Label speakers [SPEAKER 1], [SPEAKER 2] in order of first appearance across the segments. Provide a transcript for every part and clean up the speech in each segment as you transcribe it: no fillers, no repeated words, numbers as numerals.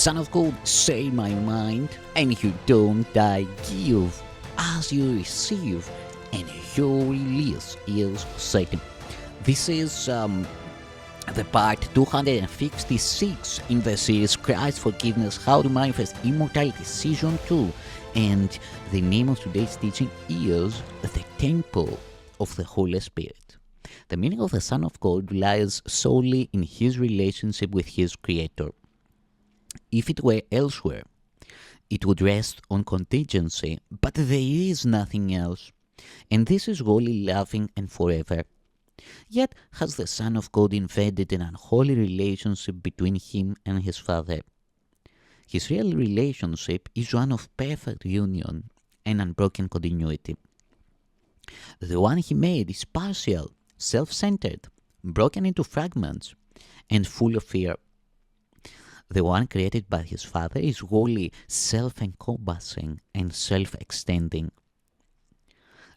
[SPEAKER 1] Son of God, say my mind, and you don't die, give as you receive, and your release is certain. This is the part 256 in the series Christ's Forgiveness, How to Manifest Immortality, Season 2. And the name of today's teaching is The Temple of the Holy Spirit. The meaning of the Son of God lies solely in his relationship with his Creator. If it were elsewhere, it would rest on contingency, but there is nothing else. And this is wholly loving and forever. Yet has the Son of God invented an unholy relationship between him and his Father. His real relationship is one of perfect union and unbroken continuity. The one he made is partial, self-centered, broken into fragments, and full of fear. The one created by his Father is wholly self-encompassing and self-extending.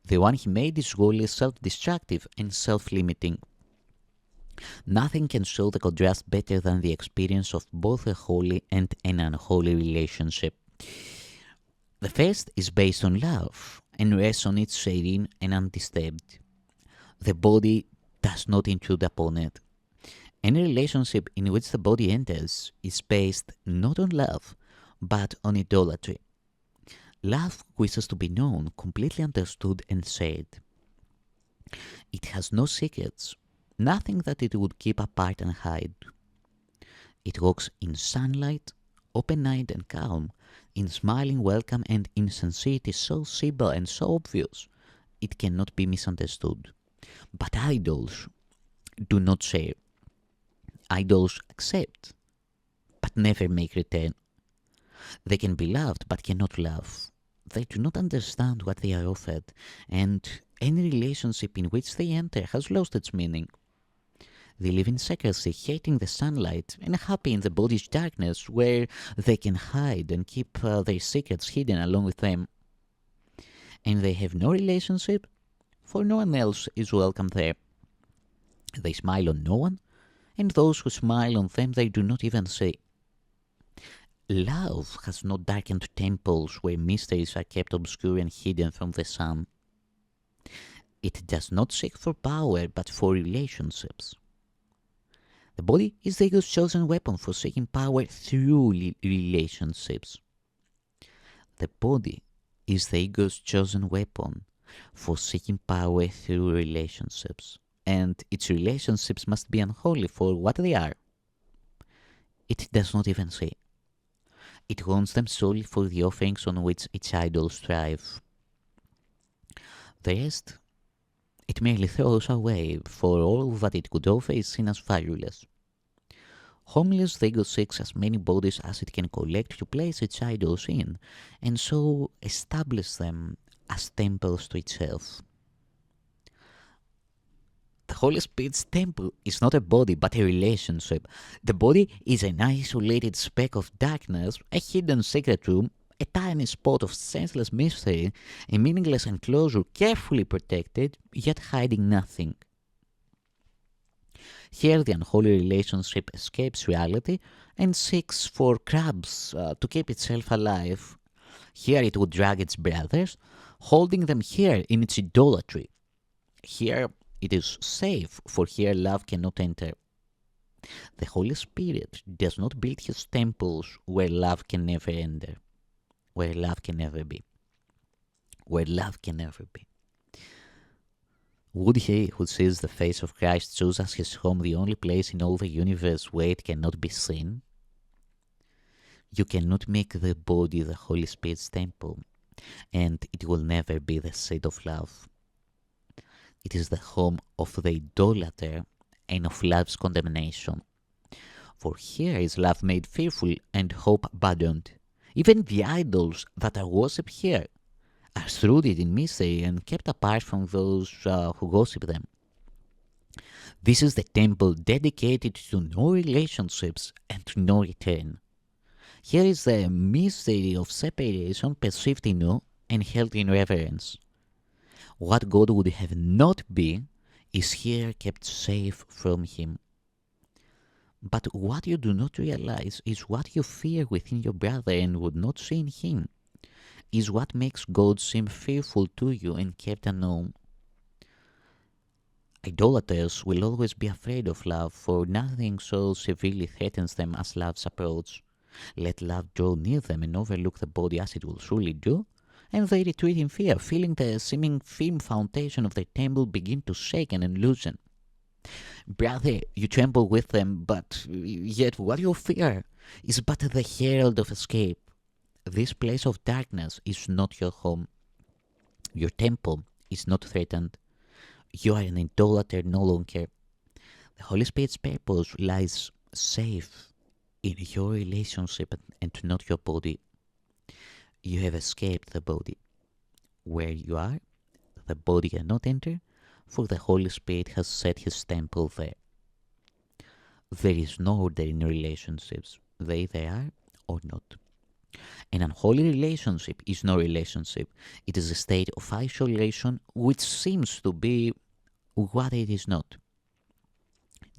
[SPEAKER 1] The one he made is wholly self-destructive and self-limiting. Nothing can show the contrast better than the experience of both a holy and an unholy relationship. The first is based on love and rests on it serene and undisturbed. The body does not intrude upon it. Any relationship in which the body enters is based not on love, but on idolatry. Love wishes to be known, completely understood and shared. It has no secrets, nothing that it would keep apart and hide. It walks in sunlight, open-eyed and calm, in smiling welcome and in sincerity so simple and so obvious, it cannot be misunderstood. But idols do not share. Idols accept, but never make return. They can be loved, but cannot love. They do not understand what they are offered, and any relationship in which they enter has lost its meaning. They live in secrecy, hating the sunlight, and happy in the body's darkness, where they can hide and keep their secrets hidden along with them. And they have no relationship, for no one else is welcome there. They smile on no one, and those who smile on them they do not even see. Love has no darkened temples where mysteries are kept obscure and hidden from the sun. It does not seek for power, but for relationships. The body is the ego's chosen weapon for seeking power through relationships. The body is the ego's chosen weapon for seeking power through relationships. And its relationships must be unholy for what they are. It does not even see. It wants them solely for the offerings on which its idols thrive. The rest, it merely throws away, for all that it could offer is seen as valueless. Homeless, the ego seeks as many bodies as it can collect to place its idols in, and so establish them as temples to itself. The Holy Spirit's temple is not a body, but a relationship. The body is an isolated speck of darkness, a hidden secret room, a tiny spot of senseless mystery, a meaningless enclosure carefully protected, yet hiding nothing. Here the unholy relationship escapes reality and seeks for crabs to keep itself alive. Here it would drag its brothers, holding them here in its idolatry. Here it is safe, for here love cannot enter. The Holy Spirit does not build his temples where love can never enter, where love can never be, where love can never be. Would he who sees the face of Christ choose as his home the only place in all the universe where it cannot be seen? You cannot make the body the Holy Spirit's temple, and it will never be the seat of love. It is the home of the idolater and of love's condemnation. For here is love made fearful and hope abandoned. Even the idols that are worshipped here are rooted in mystery and kept apart from those who worship them. This is the temple dedicated to no relationships and to no return. Here is the mystery of separation perceived in awe and held in reverence. What God would have not be is here kept safe from him. But what you do not realize is what you fear within your brother and would not see in him, is what makes God seem fearful to you and kept unknown. Idolaters will always be afraid of love, for nothing so severely threatens them as love's approach. Let love draw near them and overlook the body as it will surely do, and they retreat in fear, feeling the seeming firm foundation of their temple begin to shake and loosen. Brother, you tremble with them, but yet what you fear is but the herald of escape. This place of darkness is not your home. Your temple is not threatened. You are an idolater no longer. The Holy Spirit's purpose lies safe in your relationship and not your body. You have escaped the body. Where you are, the body cannot enter, for the Holy Spirit has set his temple there. There is no order in relationships. They either are or not. An unholy relationship is no relationship. It is a state of isolation which seems to be what it is not.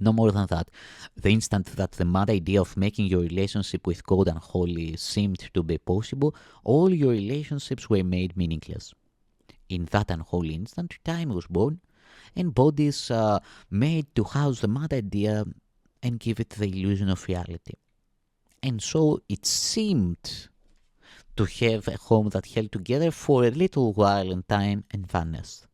[SPEAKER 1] No more than that. The instant that the mad idea of making your relationship with God unholy seemed to be possible, all your relationships were made meaningless. In that unholy instant, time was born, and bodies made to house the mad idea and give it the illusion of reality. And so it seemed to have a home that held together for a little while in time and vanished.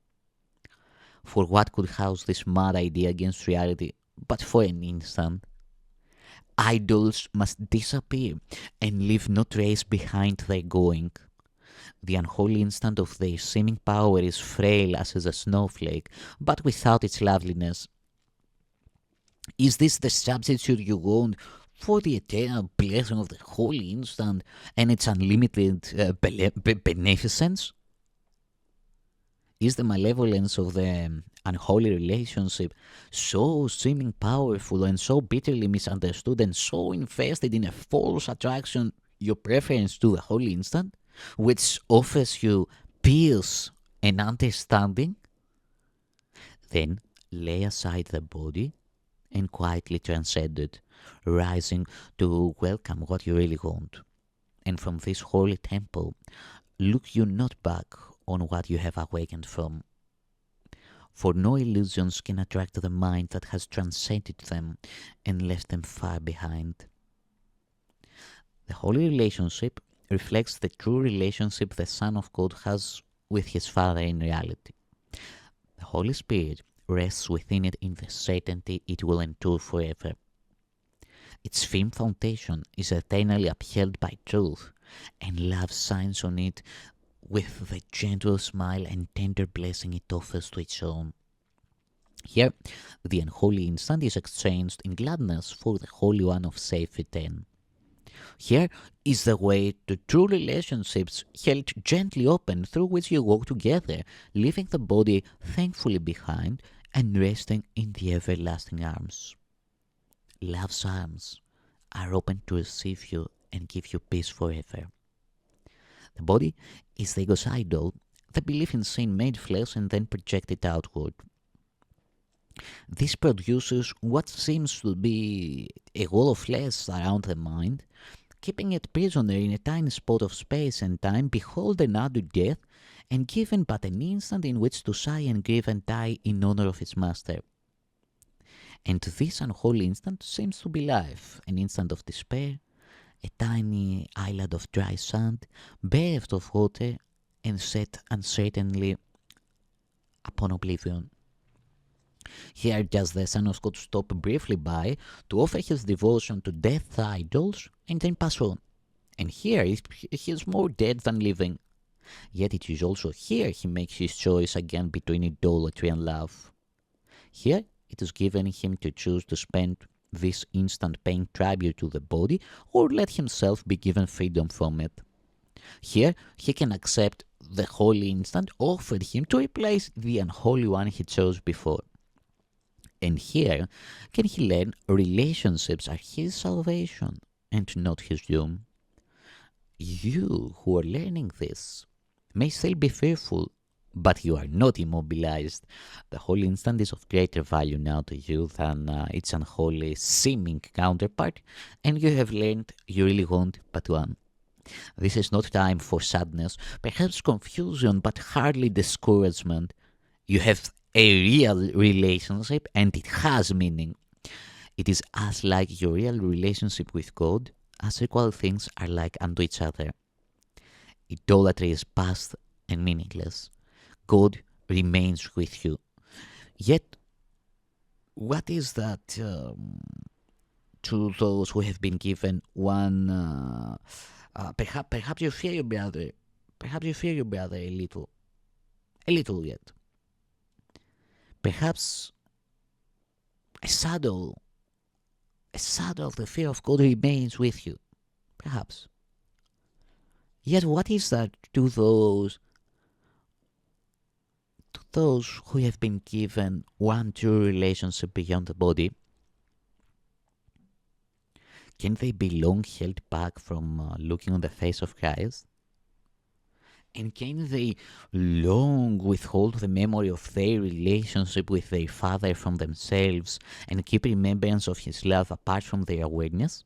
[SPEAKER 1] For what could house this mad idea against reality but for an instant? Idols must disappear and leave no trace behind their going. The unholy instant of their seeming power is frail as a snowflake, but without its loveliness. Is this the substitute you want for the eternal blessing of the holy instant and its unlimited beneficence? Is the malevolence of the unholy relationship so seeming powerful and so bitterly misunderstood and so invested in a false attraction your preference to the holy instant, which offers you peace and understanding? Then lay aside the body and quietly transcend it, rising to welcome what you really want. And from this holy temple, look you not back on what you have awakened from. For no illusions can attract the mind that has transcended them and left them far behind. The holy relationship reflects the true relationship the Son of God has with his Father in reality. The Holy Spirit rests within it in the certainty it will endure forever. Its firm foundation is eternally upheld by truth, and love shines on it with the gentle smile and tender blessing it offers to its own. Here, the unholy instant is exchanged in gladness for the Holy One of safe return. Here is the way to true relationships held gently open through which you walk together, leaving the body thankfully behind and resting in the everlasting arms. Love's arms are open to receive you and give you peace forever. The body is the ego's idol, the belief in sin made flesh and then projected outward. This produces what seems to be a wall of flesh around the mind, keeping it prisoner in a tiny spot of space and time, beholden unto death, and given but an instant in which to sigh and grieve and die in honor of its master. And this unholy instant seems to be life, an instant of despair, a tiny island of dry sand, bereft of water, and set uncertainly upon oblivion. Here does the Son of God stop briefly by to offer his devotion to death idols and then pass on. And here he is more dead than living. Yet it is also here he makes his choice again between idolatry and love. Here it is given him to choose to spend this instant paying tribute to the body, or let himself be given freedom from it. Here he can accept the holy instant offered him to replace the unholy one he chose before. And here can he learn relationships are his salvation and not his doom. You who are learning this may still be fearful but you are not immobilized. The holy instant is of greater value now to you than its unholy seeming counterpart, and you have learned you really want but one. This is not time for sadness, perhaps confusion, but hardly discouragement. You have a real relationship and it has meaning. It is as like your real relationship with God as equal things are like unto each other. Idolatry is past and meaningless. God remains with you. Yet, what is that to those who have been given one? Perhaps you fear your brother. Perhaps you fear your brother a little yet. Perhaps a shadow of the fear of God remains with you. Perhaps. Yet, what is that to those who have been given one true relationship beyond the body? Can they be long held back from looking on the face of Christ? And can they long withhold the memory of their relationship with their Father from themselves and keep remembrance of His love apart from their awareness?